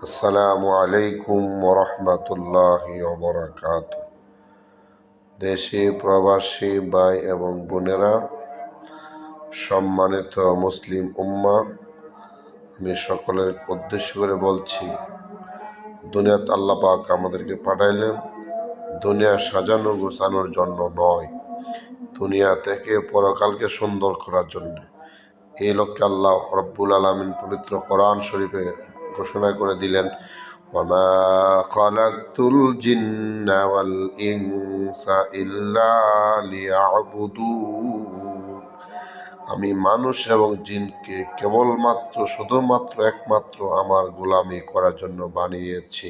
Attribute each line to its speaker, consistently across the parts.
Speaker 1: আসসালামু আলাইকুম ওরহমতুল্লাহি ওবরাকাত। দেশে প্রবাসী ভাই এবং বোনেরা, সম্মানিত মুসলিম উম্মাহ, আমি সকলের উদ্দেশ্য করে বলছি, দুনিয়াতে আল্লাহ পাক আমাদেরকে পাঠাইলেন দুনিয়া সাজানো গোছানোর জন্য নয়, দুনিয়া থেকে পরকালকে সুন্দর করার জন্য। এই লক্ষ্যে আল্লাহ রব্বুল আলামিন পবিত্র কোরআন শরীফে ঘোষণা করে দিলেন, ওয়ামা খালাকতুল জিন্না ওয়াল ইনসা ইল্লা লিয়াবুদুন। আমি মানুষ এবং জিনকে কেবলমাত্র শুধুমাত্র একমাত্র আমার গোলামি করার জন্য বানিয়েছি।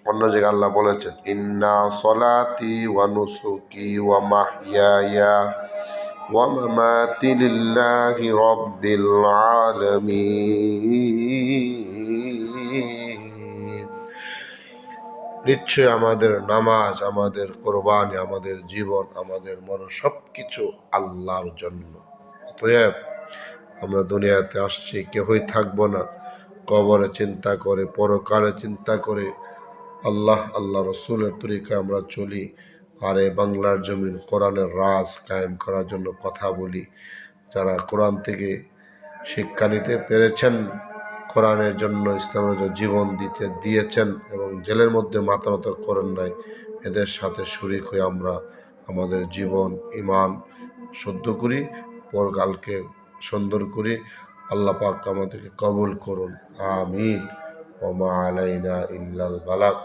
Speaker 1: অন্য জায়গায় আল্লাহ বলেছেন, ইন্না সলাতি ওয়া নুসুকি ওয়া মাহইয়ায়া ওয়া মামাতি লিল্লাহি রাব্বিল আলামিন। নিশ্চয় আমাদের নামাজ, আমাদের কোরবানি, আমাদের জীবন, আমাদের মরণ সবকিছু আল্লাহর জন্য। অতএব আমরা দুনিয়াতে আসছি, কেউই থাকবো না। কবরে চিন্তা করে, পরকালে চিন্তা করে আল্লাহ রসুলের তরিকায় আমরা চলি, আর এই বাংলার জমিন কোরআনের রাজ কায়েম করার জন্য কথা বলি। যারা কোরআন থেকে শিক্ষা নিতে পেরেছেন, কোরআনের জন্য, ইসলামের জন্য জীবন দিয়েছেন এবং জেলের মধ্যে মাথা নত করেন নাই, এদের সাথে শরীক হয়ে আমরা আমাদের জীবন ইমান শুদ্ধ করি, পরকালকে সুন্দর করি। আল্লাহ পাক আমাদেরকে কবুল করুন, আমিন। ওমা আলাইনা ইল্লাল বালাগ।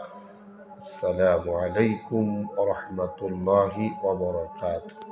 Speaker 1: আসসালামু আলাইকুম ওয়া রাহমাতুল্লাহি ওয়া বারাকাতুহু।